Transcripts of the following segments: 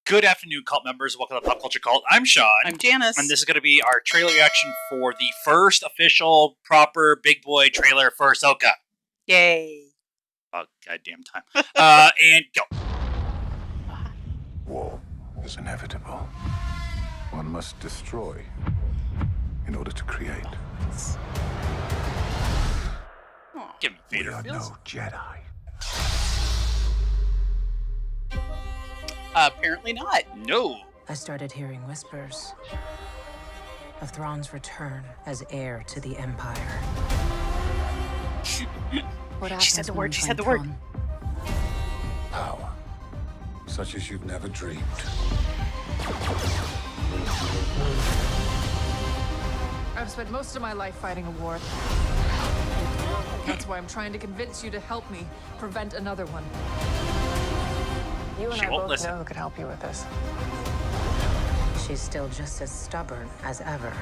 Good afternoon, cult members. Welcome to Pop Culture Cult. I'm Sean. I'm Janice. And this is going to be our trailer reaction for the first official, proper, big boy trailer for ASHOKA. Yay. Oh, goddamn time. And go. War is inevitable. One must destroy in order to create. Give me Vader. We are no Jedi. Apparently not. No. I started hearing whispers of Thrawn's return as heir to the Empire. What She said the word. She said the word. Power, such as you've never dreamed. I've spent most of my life fighting a war. That's why I'm trying to convince you to help me prevent another one. You and She I won't both listen. know who could help you with this. She's still just as stubborn as ever.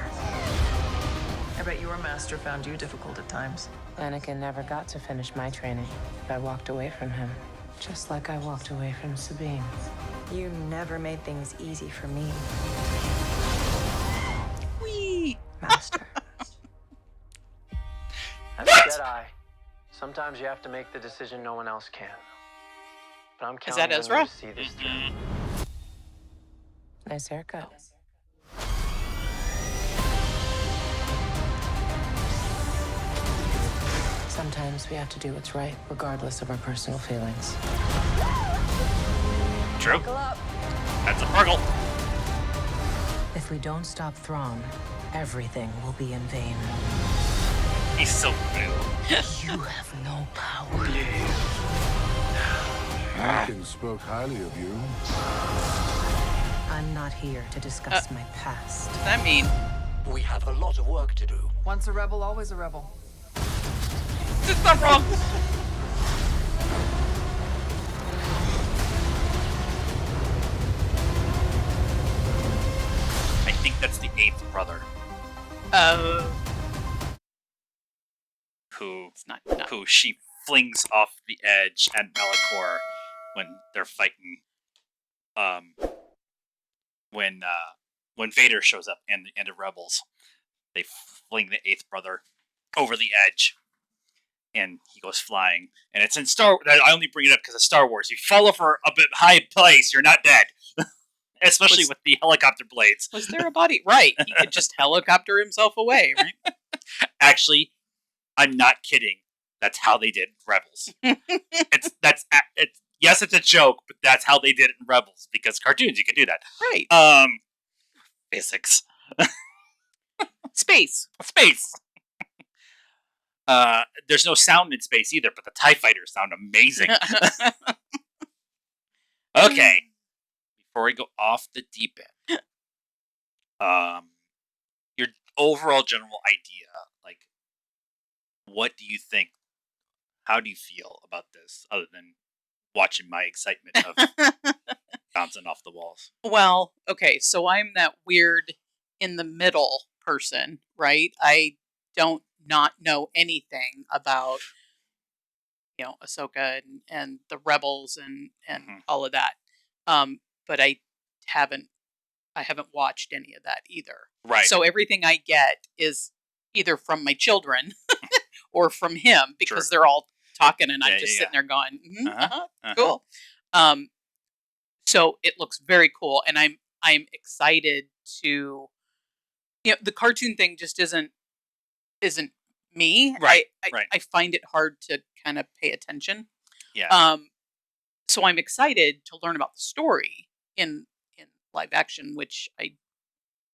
I bet your master found you difficult at times. Anakin never got to finish my training. I walked away from him, just like I walked away from Sabine. You never made things easy for me, Whee! Master. As a Jedi, sometimes you have to make the decision no one else can. But I'm Is counting that on Ezra? you to see this through. Nice haircut. Sometimes we have to do what's right, regardless of our personal feelings. True. That's a Purgle. If we don't stop Thrawn, everything will be in vain. He's so blue. You have no power. Anakin spoke highly of you. I'm not here to discuss my past. What does that mean? We have a lot of work to do. Once a rebel, always a rebel. It's not wrong. I think that's the 8th brother who It's not. No. who she flings off the edge at Malachor when they're fighting. When Vader shows up and the Rebels, they fling the 8th brother over the edge, and he goes flying. And it's in Star. I only bring it up because of Star Wars. You fall over a bit high place, you're not dead. Especially with the helicopter blades. Was there a body? Right. He could just helicopter himself away, right? Actually, I'm not kidding. That's how they did Rebels. Yes, it's a joke, but that's how they did it in Rebels, because cartoons, you can do that. Right. Physics. Space. Space. There's no sound in space either, but the TIE fighters sound amazing. Okay. Before we go off the deep end, your overall general idea, like, what do you think? How do you feel about this, other than watching my excitement of bouncing off the walls? Well, okay, so I'm that weird in the middle person, right? I don't not know anything about, Ahsoka and the Rebels and all of that. But I haven't watched any of that either. Right. So everything I get is either from my children or from him, because they're all talking and I'm just sitting there going, cool. So it looks very cool, and I'm excited to, the cartoon thing just isn't me. Right. I find it hard to kind of pay attention. Yeah. So I'm excited to learn about the story in live action, which I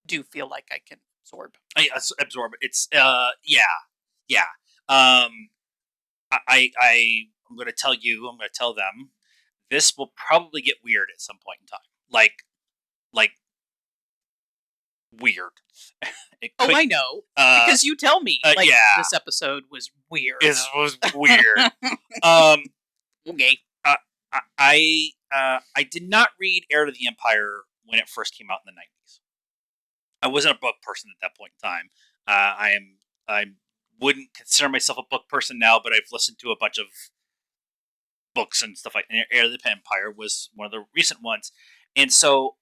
do feel like I can absorb. I absorb it. It's yeah. I'm going to tell you. I'm going to tell them. This will probably get weird at some point in time. Like weird. I know, because you tell me this episode was weird. It was weird. Okay. I did not read Heir to the Empire when it first came out in the 90s. I wasn't a book person at that point in time. I wouldn't consider myself a book person now, but I've listened to a bunch of books and stuff like that. Heir to the Empire was one of the recent ones, And so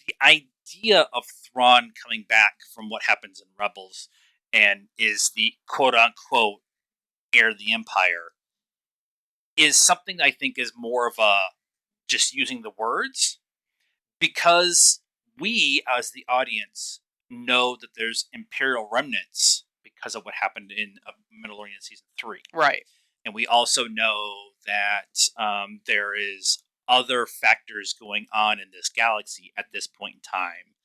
the idea of Thrawn coming back from what happens in Rebels and is the quote-unquote heir of the Empire is something I think is more of a just using the words, because we, as the audience, know that there's Imperial remnants because of what happened in Mandalorian Season 3. Right. And we also know that there is other factors going on in this galaxy at this point in time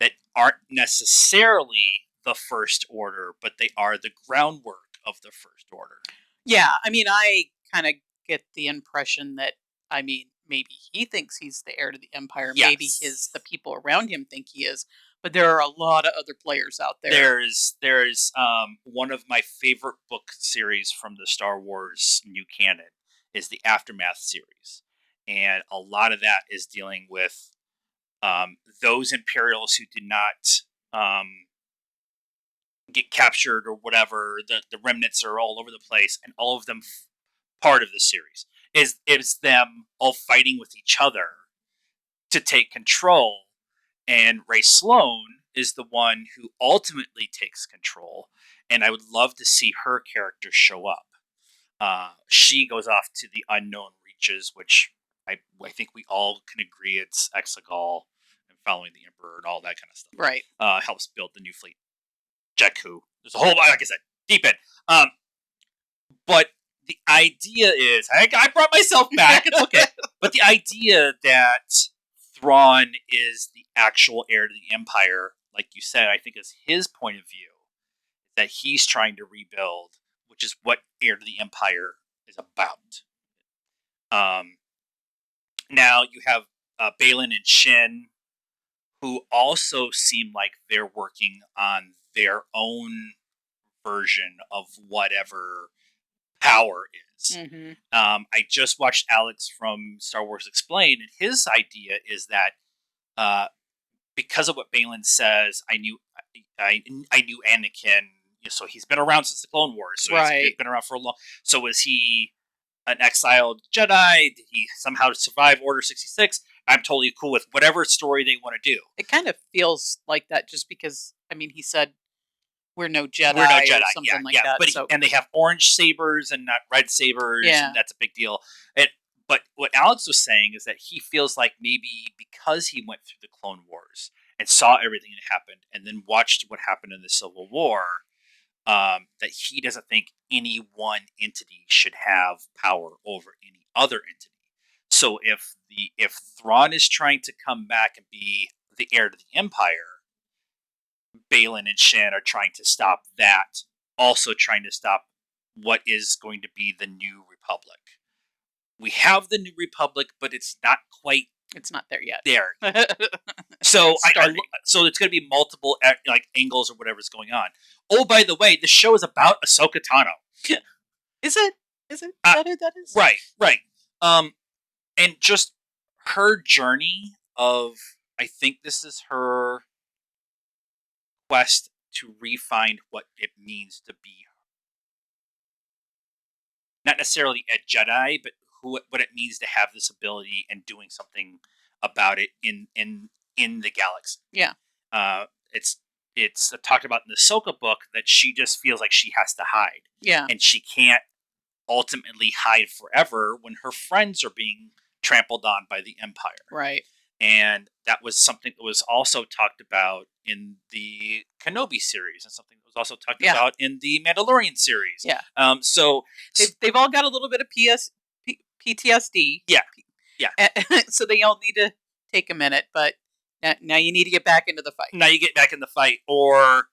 that aren't necessarily the First Order, but they are the groundwork of the First Order. Yeah, I mean, I kind of get the impression that, I mean, maybe he thinks he's the heir to the Empire. Yes. Maybe the people around him think he is. But there are a lot of other players out there. There's one of my favorite book series from the Star Wars new canon is the Aftermath series, and a lot of that is dealing with those Imperials who did not get captured or whatever. The remnants are all over the place, and all of them part of the series is them all fighting with each other to take control. And Ray Sloan is the one who ultimately takes control, and I would love to see her character show up. She goes off to the unknown reaches, which I think we all can agree it's Exegol and following the Emperor and all that kind of stuff. Right. Helps build the new fleet. Jakku. There's a whole, like I said, deep in. But the idea is, I brought myself back. It's okay. But the idea that Thrawn is the actual heir to the Empire, like you said, I think is his point of view, that he's trying to rebuild, which is what heir to the Empire is about. Now you have Baylan and Shin, who also seem like they're working on their own version of whatever power is. Mm-hmm. I just watched Alex from Star Wars Explained, and his idea is that because of what Baylan says, I knew Anakin. So he's been around since the Clone Wars. So he's been around for a long. So was he an exiled Jedi? Did he somehow survive Order 66? I'm totally cool with whatever story they want to do. It kind of feels like that, just because, I mean, he said we're no Jedi, or something like that. But and they have orange sabers and not red sabers, and that's a big deal. But what Alex was saying is that he feels like maybe because he went through the Clone Wars and saw everything that happened, and then watched what happened in the Civil War, that he doesn't think any one entity should have power over any other entity. So if Thrawn is trying to come back and be the heir to the Empire, Baylan and Shin are trying to stop that, also trying to stop what is going to be the New Republic. We have the New Republic, but it's not quite. It's not there yet. So so it's going to be multiple like angles or whatever's going on. Oh, by the way, the show is about Ahsoka Tano. Is it? Is that who that is? Right. And just her journey of, I think this is her quest to refine what it means to be, not necessarily a Jedi, but what it means to have this ability and doing something about it in the galaxy. Yeah. It's talked about in the Ahsoka book that she just feels like she has to hide. Yeah. And she can't ultimately hide forever when her friends are being trampled on by the Empire. Right. And that was something that was also talked about in the Kenobi series, and something that was also talked about in the Mandalorian series. Yeah. So they've all got a little bit of PTSD. Yeah. So they all need to take a minute, but now you need to get back into the fight. Now you get back in the fight, or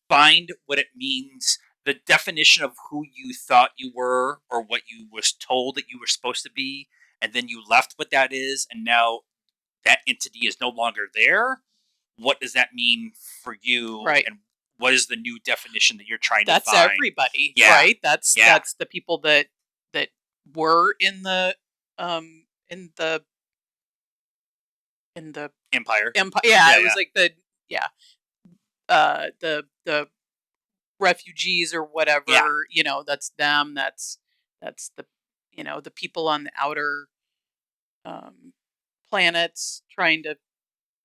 find what it means, the definition of who you thought you were, or what you was told that you were supposed to be, and then you left what that is, and now that entity is no longer there. What does that mean for you? Right. And what is the new definition that you're trying to find? That's everybody, right? That's the people that were in the Empire. Yeah, it was like the refugees or whatever. Yeah. That's them. That's the the people on the outer planets trying to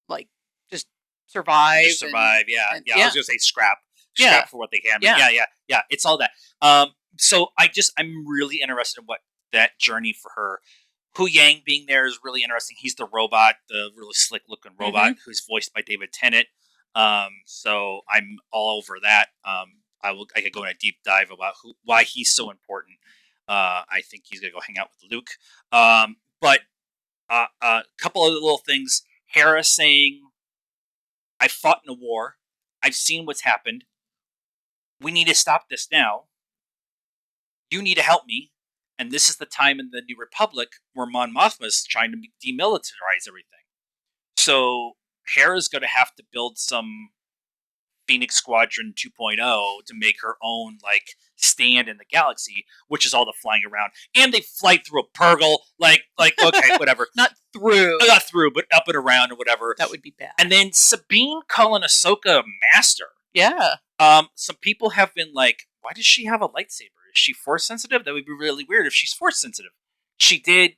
like just survive. Just survive, and, yeah. I was gonna say scrap for what they can. But yeah. It's all that. So I'm really interested in what that journey for her. Hu Yang being there is really interesting. He's the robot, the really slick looking robot who's voiced by David Tennant. So I'm all over that. I could go in a deep dive about why he's so important. I think he's gonna go hang out with Luke. But a couple of little things. Hera saying, "I fought in a war. I've seen what's happened. We need to stop this now. You need to help me. And this is the time in the New Republic where Mon Mothma is trying to demilitarize everything. So Hera's going to have to build some Phoenix Squadron 2.0 to make her own stand in the galaxy, which is all the flying around. And they fly through a Purgle, okay, whatever. Not through, but up and around or whatever. That would be bad. And then Sabine calling Ahsoka master. Yeah. Some people have been like, why does she have a lightsaber? Is she force sensitive? That would be really weird if she's force sensitive. She did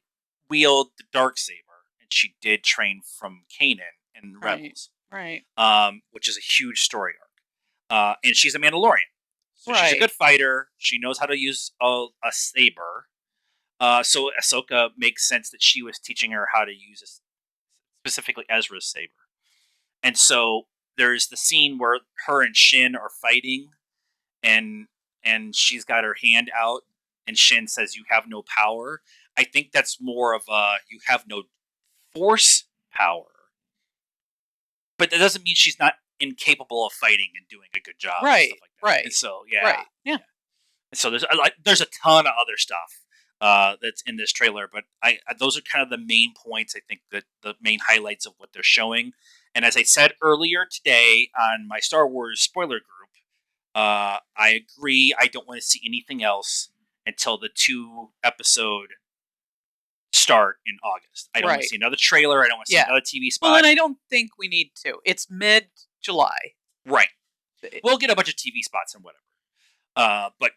wield the dark saber, and she did train from Kanan in Rebels. Right. Which is a huge story arc. And she's a Mandalorian. So she's a good fighter. She knows how to use a saber. So Ahsoka makes sense that she was teaching her how to use specifically Ezra's saber. And so there's the scene where her and Shin are fighting, and she's got her hand out, and Shin says, "You have no power." I think that's more of you have no force power. But that doesn't mean she's not incapable of fighting and doing a good job. Right. And stuff like that. Right. And so, yeah. Right. Yeah. And so there's a ton of other stuff that's in this trailer, but those are kind of the main points. I think that the main highlights of what they're showing. And as I said earlier today on my Star Wars spoiler group, I agree. I don't want to see anything else until the 2-episode start in August. I don't want to see another trailer. I don't want to see another TV spot. Well, and I don't think we need to. It's mid-July. Right. We'll get a bunch of TV spots and whatever. But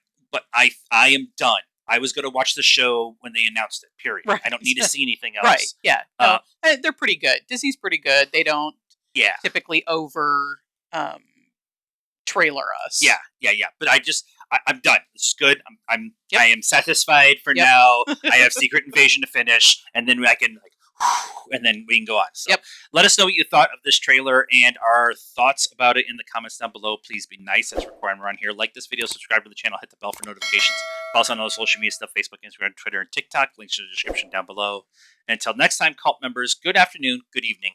I am done. I was going to watch the show when they announced it, period. Right. I don't need to see anything else. Right, yeah. No, they're pretty good. Disney's pretty good. They don't typically over trailer us. Yeah. But I'm done. This is good. I am satisfied for now. I have Secret Invasion to finish, and then I can and then we can go on. So let us know what you thought of this trailer and our thoughts about it in the comments down below. Please be nice. That's required around here. Like this video, subscribe to the channel, hit the bell for notifications. Follow us on all the social media stuff, Facebook, Instagram, Twitter, and TikTok. Links in the description down below. And until next time, cult members, good afternoon, good evening,